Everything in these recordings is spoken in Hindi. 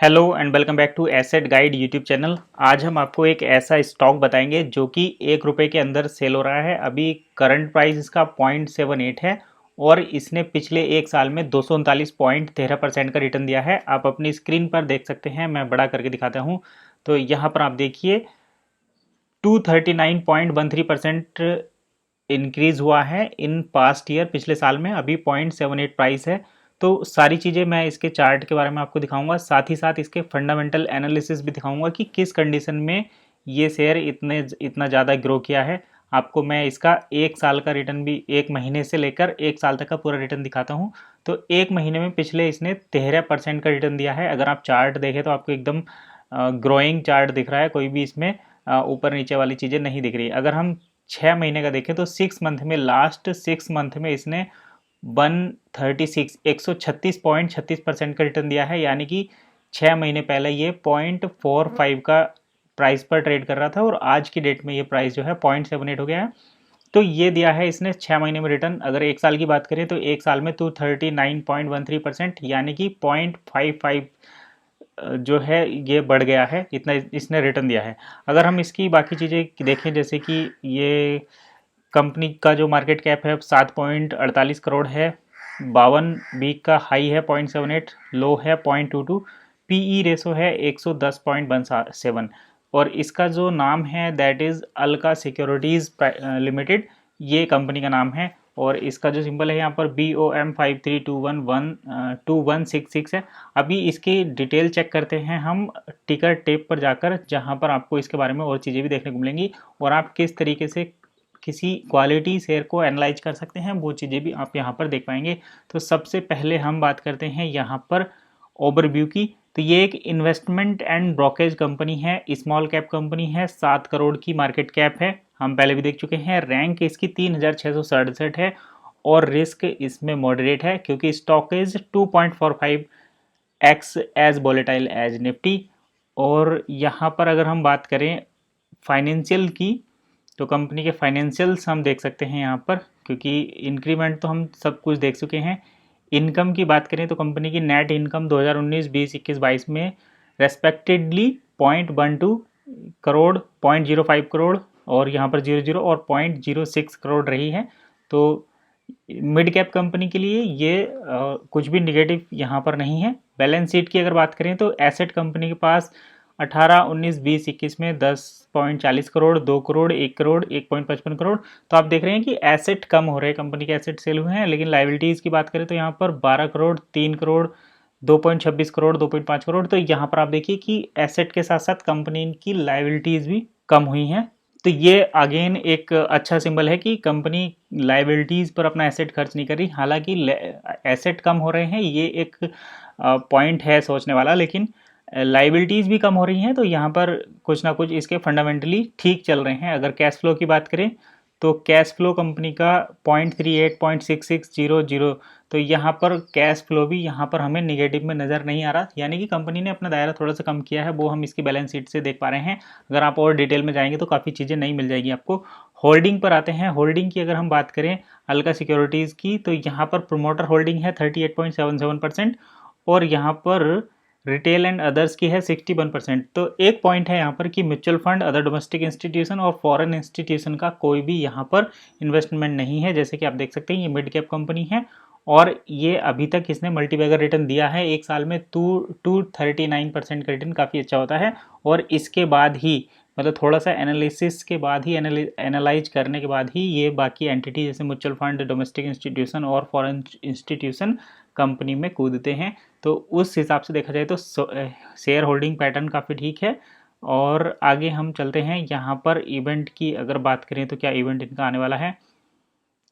Hello and welcome back to Asset Guide YouTube channel. आज हम आपको एक ऐसा स्टॉक बताएंगे जो कि ₹1 के अंदर सेल हो रहा है। अभी करंट प्राइस इसका 0.78 है और इसने पिछले एक साल में 239.13% का रिटर्न दिया है। आप अपनी स्क्रीन पर देख सकते हैं, मैं बड़ा करके दिखाता हूँ। तो यहाँ पर आप देखिए 239.13% इंक्रीज हुआ है इन पास्ट ईयर, पिछले साल में। अभी 0.78 प्राइस है। तो सारी चीज़ें मैं इसके चार्ट के बारे में आपको दिखाऊंगा, साथ ही साथ इसके फंडामेंटल एनालिसिस भी दिखाऊंगा कि किस कंडीशन में ये शेयर इतना ज़्यादा ग्रो किया है। आपको मैं इसका एक साल का रिटर्न भी, एक महीने से लेकर एक साल तक का पूरा रिटर्न दिखाता हूँ। तो एक महीने में पिछले इसने 13% का रिटर्न दिया है। अगर आप चार्ट देखें तो आपको एकदम ग्रोइंग चार्ट दिख रहा है, कोई भी इसमें ऊपर नीचे वाली चीज़ें नहीं दिख रही। अगर हम 6 महीने का देखें तो 6 मंथ में, लास्ट 6 मंथ में इसने 136.36% का रिटर्न दिया है। यानी कि 6 महीने पहले ये 0.45 का प्राइस पर ट्रेड कर रहा था और आज की डेट में ये प्राइस जो है 0.78 हो गया है। तो ये दिया है इसने 6 महीने में रिटर्न। अगर एक साल की बात करें तो एक साल में 239.13%, यानी कि 0.55 जो है ये बढ़ गया है, इतना इसने रिटर्न दिया है। अगर हम इसकी बाकी चीज़ें देखें, जैसे कि ये कंपनी का जो मार्केट कैप है 7.48 करोड़ है, 52 वीक का हाई है 0.78, लो है 0.22, पीई रेशो है 110.17 और इसका जो नाम है that is Alka securities limited, ये कंपनी का नाम है। और इसका जो सिंबल है यहाँ पर BOM53212166 है। अभी इसकी डिटेल चेक करते हैं हम टिकर टेप पर जाकर, जहाँ पर आपको इसके बारे में और चीज़ें भी देखने को मिलेंगी और आप किस तरीके से किसी क्वालिटी शेयर को एनालाइज कर सकते हैं, वो चीज़ें भी आप यहाँ पर देख पाएंगे। तो सबसे पहले हम बात करते हैं यहाँ पर ओवरव्यू की। तो ये एक इन्वेस्टमेंट एंड ब्रोकरेज कंपनी है, स्मॉल कैप कंपनी है, 7 करोड़ की मार्केट कैप है, हम पहले भी देख चुके हैं। रैंक इसकी 3667 है और रिस्क इसमें मॉडरेट है क्योंकि stock is 2.45x as volatile as Nifty. और यहाँ पर अगर हम बात करें फाइनेंशियल की, तो कंपनी के फाइनेंशियल्स हम देख सकते हैं यहाँ पर, क्योंकि इंक्रीमेंट तो हम सब कुछ देख चुके हैं। इनकम की बात करें तो कंपनी की नेट इनकम 2019, 20, 21, 22 में रेस्पेक्टेडली 0.12 करोड़, 0.05 करोड़ और यहाँ पर 00 और 0.06 करोड़ रही है। तो मिड कैप कंपनी के लिए ये कुछ भी निगेटिव यहाँ पर नहीं है। बैलेंस शीट की अगर बात करें तो एसेट कंपनी के पास 18, 19, 20, 21 में 10.40 करोड़, 2 करोड़, 1 करोड़, 1.55 करोड़। तो आप देख रहे हैं कि एसेट कम हो रहे हैं, कंपनी के एसेट सेल हुए हैं। लेकिन लाइबिलिटीज़ की बात करें तो यहाँ पर 12 करोड़, 3 करोड़, 2.26 करोड़, 2.5 करोड़। तो यहाँ पर आप देखिए कि एसेट के साथ साथ कंपनी की लाइबिलिटीज़ भी कम हुई हैं। तो ये अगेन एक अच्छा सिंबल है कि कंपनी लाइबिलिटीज़ पर अपना एसेट खर्च नहीं कर रही। हालांकि एसेट कम हो रहे हैं, ये एक पॉइंट है सोचने वाला, लेकिन लाइबिलिटीज़ भी कम हो रही हैं। तो यहाँ पर कुछ ना कुछ इसके फंडामेंटली ठीक चल रहे हैं। अगर कैश फ्लो की बात करें तो कैश फ्लो कंपनी का 0.38, 0.6600। तो यहाँ पर कैश फ्लो भी यहाँ पर हमें निगेटिव में नज़र नहीं आ रहा, यानी कि कंपनी ने अपना दायरा थोड़ा सा कम किया है, वो हम इसकी बैलेंस शीट से देख पा रहे हैं। अगर आप और डिटेल में जाएंगे तो काफ़ी चीज़ें नहीं मिल जाएगी आपको। होल्डिंग पर आते हैं। होल्डिंग की अगर हम बात करें अलका सिक्योरिटीज़ की, तो यहाँ पर प्रोमोटर होल्डिंग है 38.77% और यहाँ पर रिटेल एंड अदर्स की है 61%। तो एक पॉइंट है यहाँ पर कि mutual fund, other domestic institution और फॉरेन इंस्टीट्यूशन का कोई भी यहाँ पर इन्वेस्टमेंट नहीं है। जैसे कि आप देख सकते हैं ये मिड कैप कंपनी है और ये अभी तक इसने मल्टीबैगर रिटर्न दिया है एक साल में 239% का रिटर्न, काफ़ी अच्छा होता है। और इसके बाद ही, मतलब थोड़ा सा एनालिसिस के बाद ही, एनालाइज करने के बाद ही ये बाकी एंटिटी जैसे म्यूचुअल फंड, डोमेस्टिक इंस्टीट्यूशन और फॉरेन इंस्टीट्यूशन कंपनी में कूदते हैं। तो उस हिसाब से देखा जाए तो शेयर होल्डिंग पैटर्न काफ़ी ठीक है। और आगे हम चलते हैं। यहाँ पर इवेंट की अगर बात करें तो क्या इवेंट इनका आने वाला है,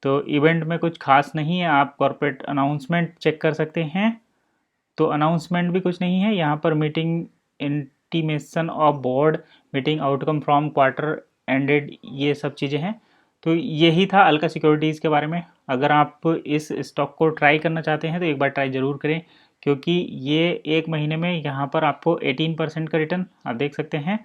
तो इवेंट में कुछ खास नहीं है। आप कॉर्पोरेट अनाउंसमेंट चेक कर सकते हैं, तो अनाउंसमेंट भी कुछ नहीं है। यहाँ पर meeting, intimation of board, meeting outcome from quarter ended, ये सब चीज़ें हैं। तो यही था अलका सिक्योरिटीज़ के बारे में। अगर आप इस स्टॉक को ट्राई करना चाहते हैं तो एक बार ट्राई ज़रूर करें, क्योंकि ये एक महीने में यहाँ पर आपको 18% का रिटर्न आप देख सकते हैं।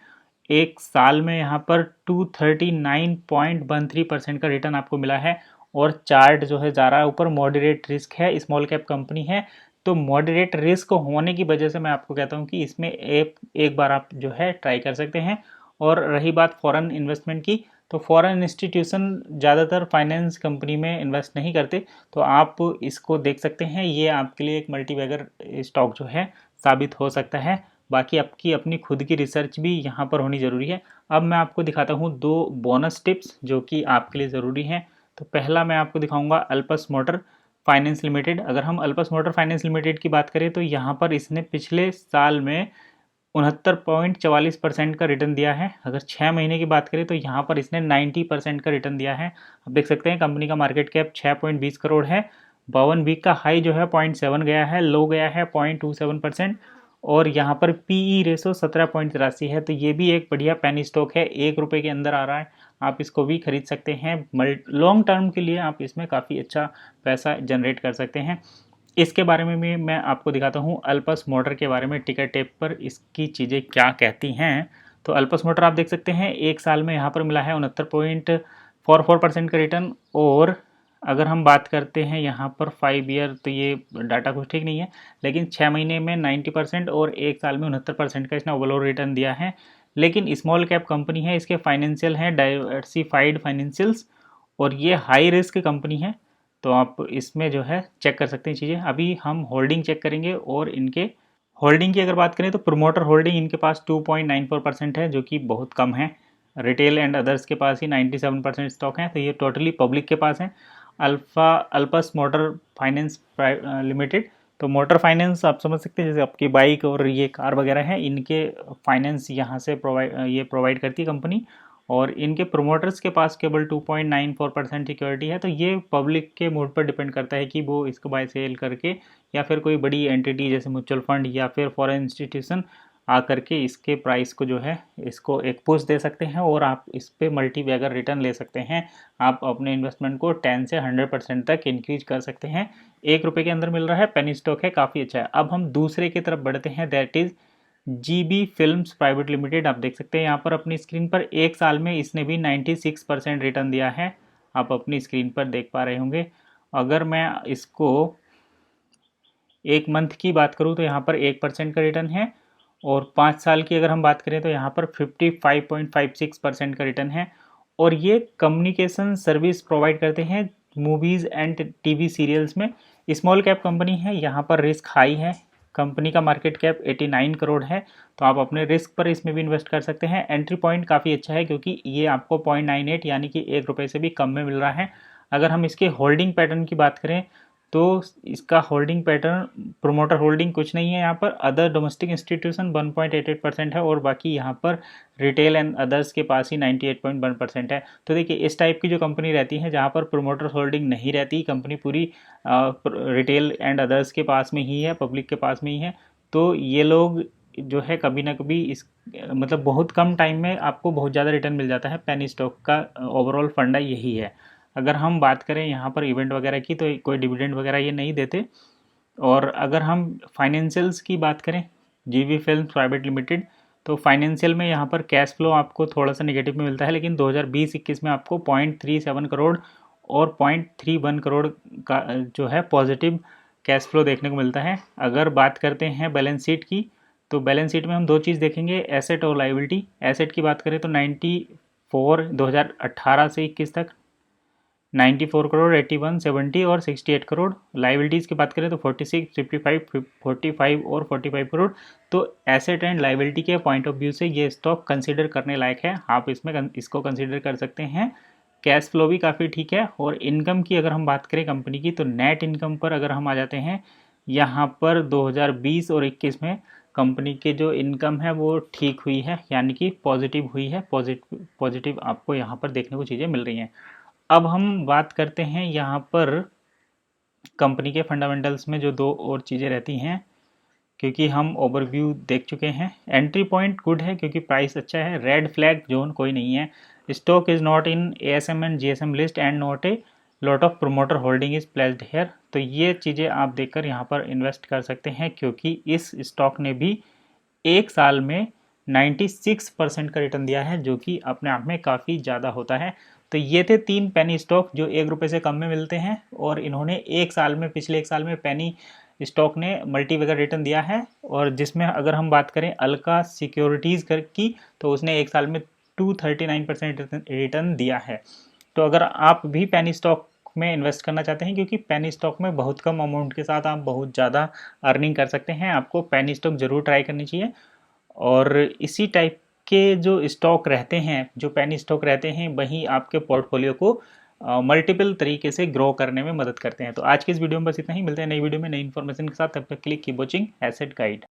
एक साल में यहाँ पर 239.13% का रिटर्न आपको मिला है। और चार्ट जो है ज़रा ऊपर, मॉडरेट रिस्क है, स्मॉल कैप कंपनी है, तो मॉडरेट रिस्क होने की वजह से मैं आपको कहता हूँ कि इसमें एक बार आप जो है ट्राई कर सकते हैं। और रही बात फॉरेन इन्वेस्टमेंट की, तो फॉरेन इंस्टीट्यूशन ज़्यादातर फाइनेंस कंपनी में इन्वेस्ट नहीं करते, तो आप इसको देख सकते हैं। ये आपके लिए एक मल्टीबैगर स्टॉक जो है साबित हो सकता है। बाकी आपकी अपनी खुद की रिसर्च भी यहाँ पर होनी ज़रूरी है। अब मैं आपको दिखाता हूँ 2 बोनस टिप्स जो कि आपके लिए ज़रूरी हैं। तो पहला मैं आपको दिखाऊंगा अल्पस मोटर फाइनेंस लिमिटेड। अगर हम अल्पस मोटर फाइनेंस लिमिटेड की बात करें तो यहाँ पर इसने पिछले साल में 69.44% का रिटर्न दिया है। अगर 6 महीने की बात करें तो यहाँ पर इसने 90% का रिटर्न दिया है। आप देख सकते हैं कंपनी का मार्केट कैप 6.20 करोड़ है। 52 वीक का हाई जो है 0.7 गया है, लो गया है 0.27%। और यहाँ पर पीई रेशो 17.83 है। तो ये भी एक बढ़िया पेनी स्टॉक है, 1 रुपये के अंदर आ रहा है। आप इसको भी खरीद सकते हैं। लॉन्ग टर्म के लिए आप इसमें काफ़ी अच्छा पैसा जनरेट कर सकते हैं। इसके बारे में भी मैं आपको दिखाता हूँ अल्पस मोटर के बारे में, टिकर टेप पर इसकी चीज़ें क्या कहती हैं। तो अल्पस मोटर आप देख सकते हैं 1 साल में यहाँ पर मिला है 69.44% का रिटर्न। और अगर हम बात करते हैं यहाँ पर 5 ईयर, तो ये डाटा कुछ ठीक नहीं है, लेकिन 6 महीने में 90% और 1 साल में 69% का इसने ओवरऑल रिटर्न दिया है। लेकिन स्मॉल कैप कंपनी है, इसके फाइनेंशियल हैं डाइवर्सिफाइड फाइनेंशियल्स, और ये हाई रिस्क कंपनी है। तो आप इसमें जो है चेक कर सकते हैं चीज़ें। अभी हम होल्डिंग चेक करेंगे, और इनके होल्डिंग की अगर बात करें तो प्रोमोटर होल्डिंग इनके पास 2.94% है, जो कि बहुत कम है। रिटेल एंड अदर्स के पास ही 97% स्टॉक है, तो ये टोटली पब्लिक के पास है। अल्पस मोटर फाइनेंस लिमिटेड, तो मोटर फाइनेंस आप समझ सकते हैं, जैसे आपकी बाइक और ये कार वगैरह हैं, इनके फाइनेंस यहाँ से प्रोवाइड करती है कंपनी। और इनके प्रोमोटर्स के पास केवल 2.94% सिक्योरिटी है। तो ये पब्लिक के मूड पर डिपेंड करता है कि वो इसको बाय सेल करके, या फिर कोई बड़ी एंटिटी जैसे म्यूचुअल फंड या फिर फॉरेन इंस्टीट्यूशन आकर के इसके प्राइस को जो है इसको एक पुश दे सकते हैं, और आप इस पर मल्टी बैगर रिटर्न ले सकते हैं। आप अपने इन्वेस्टमेंट को 10 से 100% तक इंक्रीज कर सकते हैं। 1 रुपये के अंदर मिल रहा है, पेनी स्टॉक है, काफ़ी अच्छा है। अब हम दूसरे की तरफ बढ़ते हैं, that is GB films private limited. आप देख सकते हैं यहाँ पर अपनी स्क्रीन पर 1 साल में इसने भी 96% रिटर्न दिया है। आप अपनी स्क्रीन पर देख पा रहे होंगे। अगर मैं इसको 1 मंथ की बात करूँ तो यहाँ पर 1% का रिटर्न है, और 5 साल की अगर हम बात करें तो यहाँ पर 55.56% का रिटर्न है। और ये कम्युनिकेशन सर्विस प्रोवाइड करते हैं मूवीज़ एंड टीवी सीरियल्स में। स्मॉल कैप कंपनी है, यहाँ पर रिस्क हाई है। कंपनी का मार्केट कैप 89 करोड़ है, तो आप अपने रिस्क पर इसमें भी इन्वेस्ट कर सकते हैं। एंट्री पॉइंट काफ़ी अच्छा है, क्योंकि ये आपको 0.98 यानी कि 1 रुपये से भी कम में मिल रहा है। अगर हम इसके होल्डिंग पैटर्न की बात करें तो इसका होल्डिंग पैटर्न, प्रोमोटर होल्डिंग कुछ नहीं है यहाँ पर। अदर डोमेस्टिक इंस्टीट्यूशन 1.88% है, और बाकी यहाँ पर रिटेल एंड अदर्स के पास ही 98.1% है। तो देखिए इस टाइप की जो कंपनी रहती है जहाँ पर प्रोमोटर होल्डिंग नहीं रहती, कंपनी पूरी रिटेल एंड अदर्स के पास में ही है, पब्लिक के पास में ही है, तो ये लोग जो है कभी ना कभी इस मतलब बहुत कम टाइम में आपको बहुत ज़्यादा रिटर्न मिल जाता है। पेनी स्टॉक का ओवरऑल फंडा यही है। अगर हम बात करें यहाँ पर इवेंट वगैरह की, तो कोई डिविडेंड वगैरह ये नहीं देते। और अगर हम फाइनेंशियल्स की बात करें, जीवी फिल्म प्राइवेट लिमिटेड, तो फाइनेंशियल में यहाँ पर कैश फ्लो आपको थोड़ा सा नेगेटिव में मिलता है, लेकिन 2020-21 में आपको 0.37 करोड़ और 0.31 करोड़ का जो है पॉजिटिव कैश फ्लो देखने को मिलता है। अगर बात करते हैं बैलेंस शीट की, तो बैलेंस शीट में हम 2 चीज़ देखेंगे, एसेट और लाइबिलिटी। एसेट की बात करें तो 2018 से 21 तक 94 करोड़, 81, 70 और 68 करोड़। लाइबिलिटीज़ की बात करें तो 46, 55, 45 और 45 करोड़। तो एसेट एंड लाइबिलिटी के पॉइंट ऑफ व्यू से ये स्टॉक कंसीडर करने लायक है, आप इसमें इसको कंसीडर कर सकते हैं। कैश फ्लो भी काफ़ी ठीक है। और इनकम की अगर हम बात करें कंपनी की, तो नेट इनकम पर अगर हम आ जाते हैं, यहाँ पर 2020 और 21 में कंपनी के जो इनकम है वो ठीक हुई है, यानी कि पॉजिटिव हुई है। पॉजिटिव आपको यहाँ पर देखने को चीज़ें मिल रही हैं। अब हम बात करते हैं यहाँ पर कंपनी के फंडामेंटल्स में जो 2 और चीज़ें रहती हैं, क्योंकि हम ओवरव्यू देख चुके हैं। एंट्री पॉइंट गुड है क्योंकि प्राइस अच्छा है। रेड फ्लैग जोन कोई नहीं है। Stock is not in ASM and GSM list and not a lot of promoter holding is placed here. तो ये चीज़ें आप देखकर यहाँ पर इन्वेस्ट कर सकते हैं, क्योंकि इस स्टॉक ने भी 1 साल में 96% का रिटर्न दिया है, जो कि अपने आप में काफ़ी ज़्यादा होता है। तो ये थे 3 पेनी स्टॉक जो 1 रुपये से कम में मिलते हैं, और इन्होंने 1 साल में, पिछले 1 साल में पेनी स्टॉक ने मल्टीबैगर रिटर्न दिया है, और जिसमें अगर हम बात करें अल्का सिक्योरिटीज़ की, तो उसने एक साल में 239% रिटर्न दिया है। तो अगर आप भी पेनी स्टॉक में इन्वेस्ट करना चाहते हैं, क्योंकि पेनी स्टॉक में बहुत कम अमाउंट के साथ आप बहुत ज़्यादा अर्निंग कर सकते हैं, आपको पेनी स्टॉक ज़रूर ट्राई करनी चाहिए। और इसी टाइप के जो स्टॉक रहते हैं, जो पेनी स्टॉक रहते हैं, वही आपके पोर्टफोलियो को मल्टीपल तरीके से ग्रो करने में मदद करते हैं। तो आज के इस वीडियो में बस इतना ही, मिलते हैं नई वीडियो में नई इन्फॉर्मेशन के साथ। तब तक click keep watching asset guide.